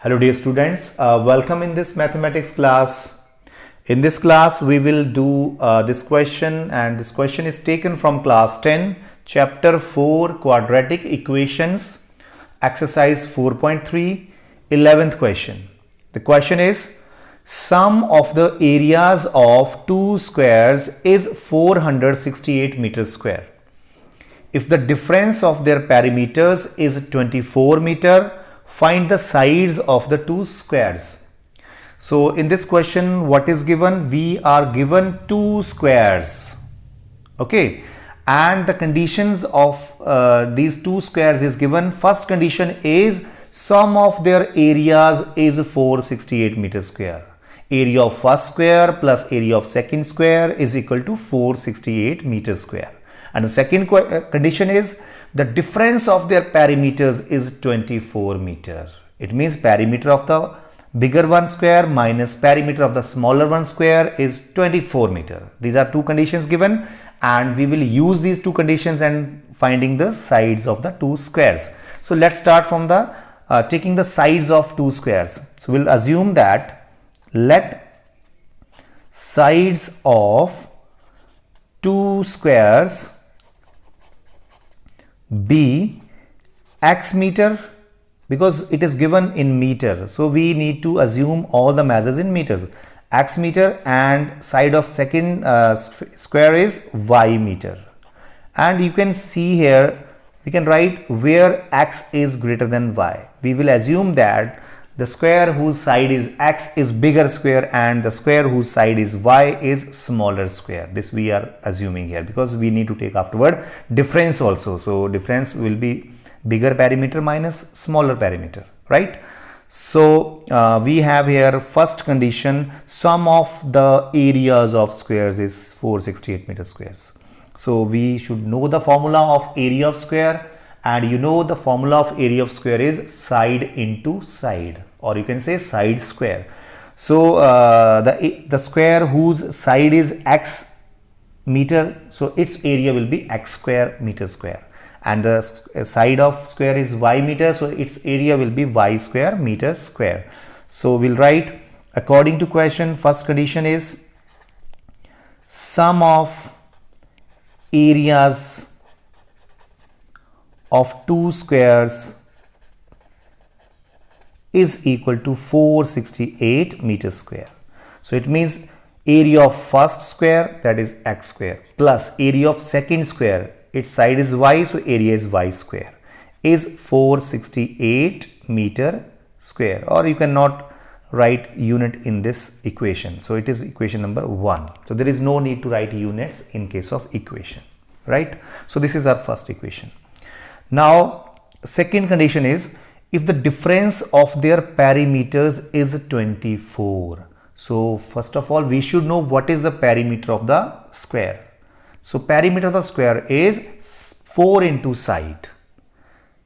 Hello dear students, welcome in this mathematics class. In this class we will do this question, and this question is taken from class 10 chapter 4 quadratic equations exercise 4.3 11th question. The question is sum of the areas of two squares is 468 meters square. If the difference of their perimeters is 24 meter, find the sides of the two squares. So in this question, what is given? We are given two squares, okay, and the conditions of these two squares is given. First condition is sum of their areas is 468 meters square. Area of first square plus area of second square is equal to 468 meters square. And the second condition is the difference of their perimeters is 24 meter. It means perimeter of the bigger one square minus perimeter of the smaller one square is 24 meter. These are two conditions given, and we will use these two conditions and finding the sides of the two squares. So let's start from the taking the sides of two squares. So we'll assume that let sides of two squares be x meter, because it is given in meter, so we need to assume all the measures in meters. X meter, and side of second square is y meter. And you can see here we can write where x is greater than y. We will assume that the square whose side is x is bigger square and the square whose side is y is smaller square. This we are assuming here because we need to take afterward difference also. So difference will be bigger perimeter minus smaller perimeter, right? So we have here first condition, sum of the areas of squares is 468 meter squares. So we should know the formula of area of square, and you know the formula of area of square is side into side, or you can say side square. So the square whose side is x meter, so its area will be x square meter square, and the side of square is y meter, so its area will be y square meter square. So we'll write according to question, first condition is sum of areas of two squares is equal to 468 meters square. So it means area of first square, that is x square, plus area of second square, its side is y, so area is y square, is 468 meter square, or you cannot write unit in this equation, so it is equation number 1. So there is no need to write units in case of equation, right? So this is our first equation. Now second condition is if the difference of their perimeters is 24. So first of all we should know what is the perimeter of the square. So perimeter of the square is 4 into side.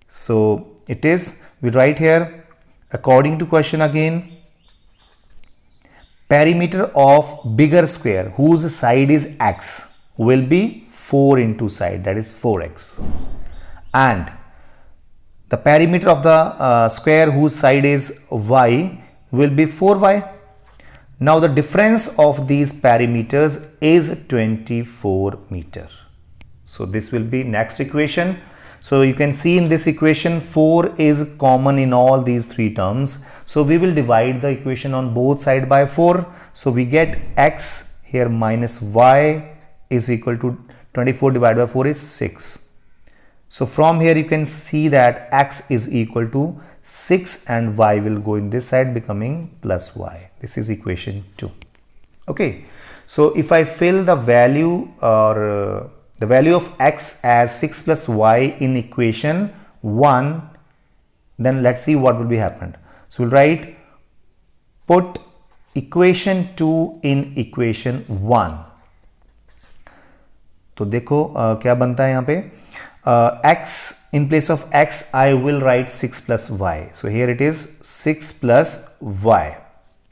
So it is, we write here according to question again, perimeter of bigger square whose side is x will be 4 into side, that is 4x, and the perimeter of the square whose side is y will be 4y. Now the difference of these perimeters is 24 meter. So this will be next equation. So you can see in this equation 4 is common in all these three terms. So we will divide the equation on both sides by 4. So we get x here minus y is equal to 24 divided by 4 is 6. So from here you can see that x is equal to 6 and y will go in this side becoming plus y. This is equation 2. Okay. So if I fill the value or the value of x as 6 plus y in equation 1, then let's see what will be happened. So we'll write put equation 2 in equation 1. तो देखो क्या बनता है यहाँ पे, x in place of x I will write 6 plus y. So here it is 6 plus y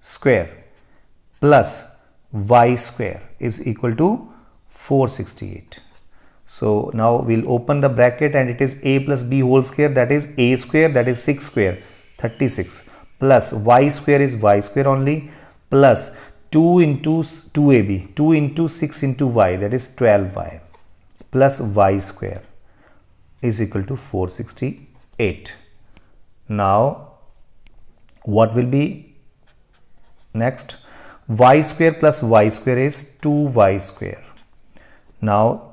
square plus y square is equal to 468. So now we'll open the bracket and it is a plus b whole square, that is a square, that is 6 square 36, plus y square is y square only, plus 2 into 2ab, 2 into 6 into y, that is 12y, plus y square is equal to 468. Now what will be next? Y square plus y square is 2y square. Now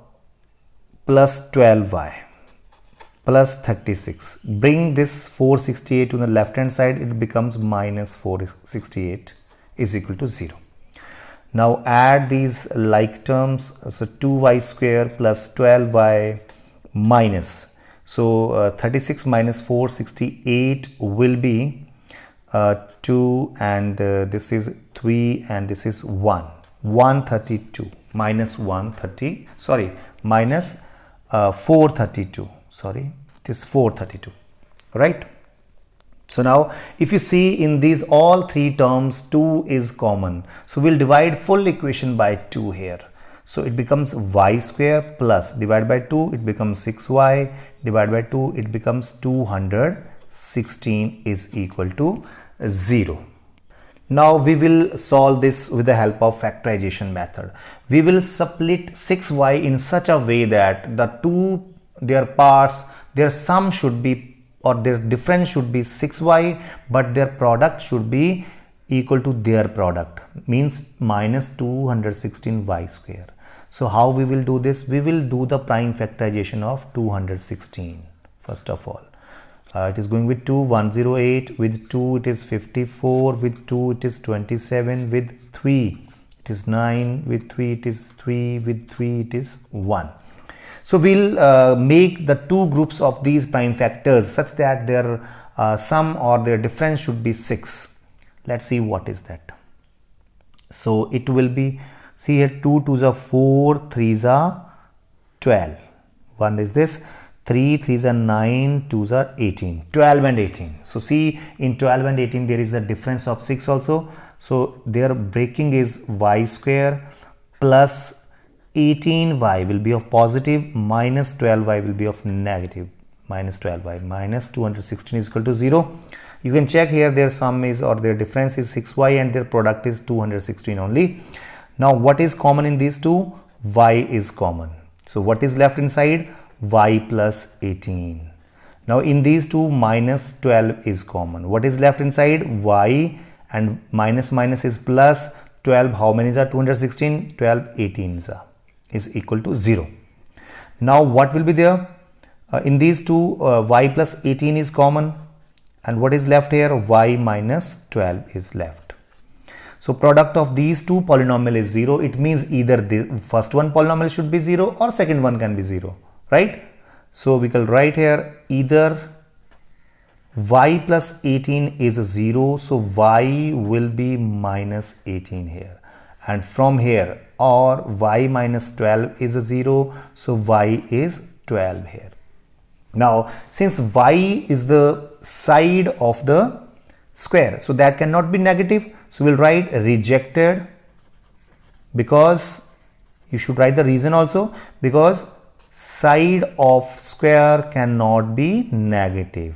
plus 12y plus 36. Bring this 468 to the left hand side, it becomes minus 468 is equal to 0. Now add these like terms, so 2y square plus 12y minus, so 36 minus 468 will be 2, and this is 3, and this is 132 minus 130, sorry, minus 432, sorry, it is 432, right? So now if you see in these all three terms 2 is common, so we'll divide full equation by 2 here. So it becomes y square plus, divided by 2 it becomes 6y, divided by 2 it becomes 216 is equal to 0. Now we will solve this with the help of factorization method. We will split 6y in such a way that the two, their parts, their sum should be, or their difference should be 6y, but their product should be equal to their product, means minus 216y square. So how we will do this? We will do the prime factorization of 216 first of all. It is going with 2, 108, with 2 it is 54, with 2 it is 27, with 3 it is 9, with 3 it is 3, with 3 it is 1. So we'll make the two groups of these prime factors such that their sum or their difference should be 6. Let's see what is that. So it will be, see here, 2 2s are 4, 3s are 12. One is this, 3 3s are 9, 2s are 18, 12 and 18. So see, in 12 and 18 there is a difference of 6 also. So their breaking is y square plus 18y will be of positive, minus 12y will be of negative, minus 12y, minus 216 is equal to 0. You can check here their sum is, or their difference is 6y, and their product is 216 only. Now what is common in these two? Y is common. So what is left inside? Y plus 18. Now in these two, minus 12 is common. What is left inside? Y, and minus minus is plus 12. How many are 216? 12 18s are, is equal to 0. Now what will be there? In these two, y plus 18 is common, and what is left here? Y minus 12 is left. So product of these two polynomial is 0. It means either the first one polynomial should be 0 or second one can be 0, right? So we can write here either y plus 18 is 0, so y will be minus 18 here, and from here, or y minus 12 is 0, so y is 12 here. Now since y is the side of the square, so that cannot be negative, so we'll write rejected, because you should write the reason also, because side of square cannot be negative,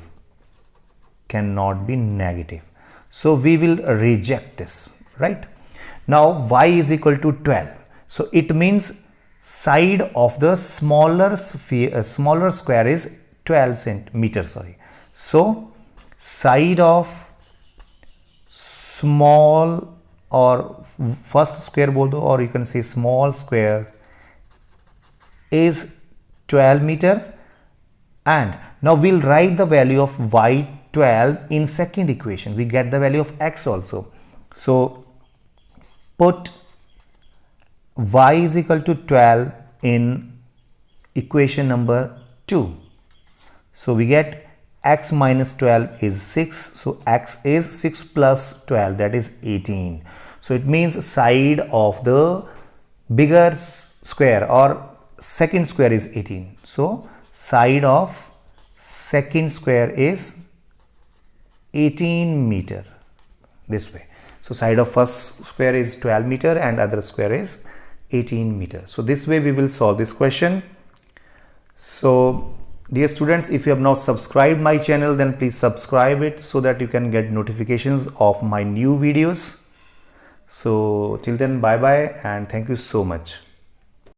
cannot be negative, so we will reject this, right? Now y is equal to 12, so it means side of the smaller sphere, smaller square is 12 centimeters, sorry. So side of small, or first square bol do, or you can say small square, is 12 meter, and now we'll write the value of y12 in second equation. We get the value of x also, so put y is equal to 12 in equation number 2. So we get x minus 12 is 6, so x is 6 plus 12, that is 18. So it means side of the bigger square or second square is 18. So side of second square is 18 meter, this way. So side of first square is 12 meter and other square is 18 meter. So this way we will solve this question. So Dear students, if you have not subscribed my channel, then please subscribe it so that you can get notifications of my new videos. So till then, bye bye and thank you so much.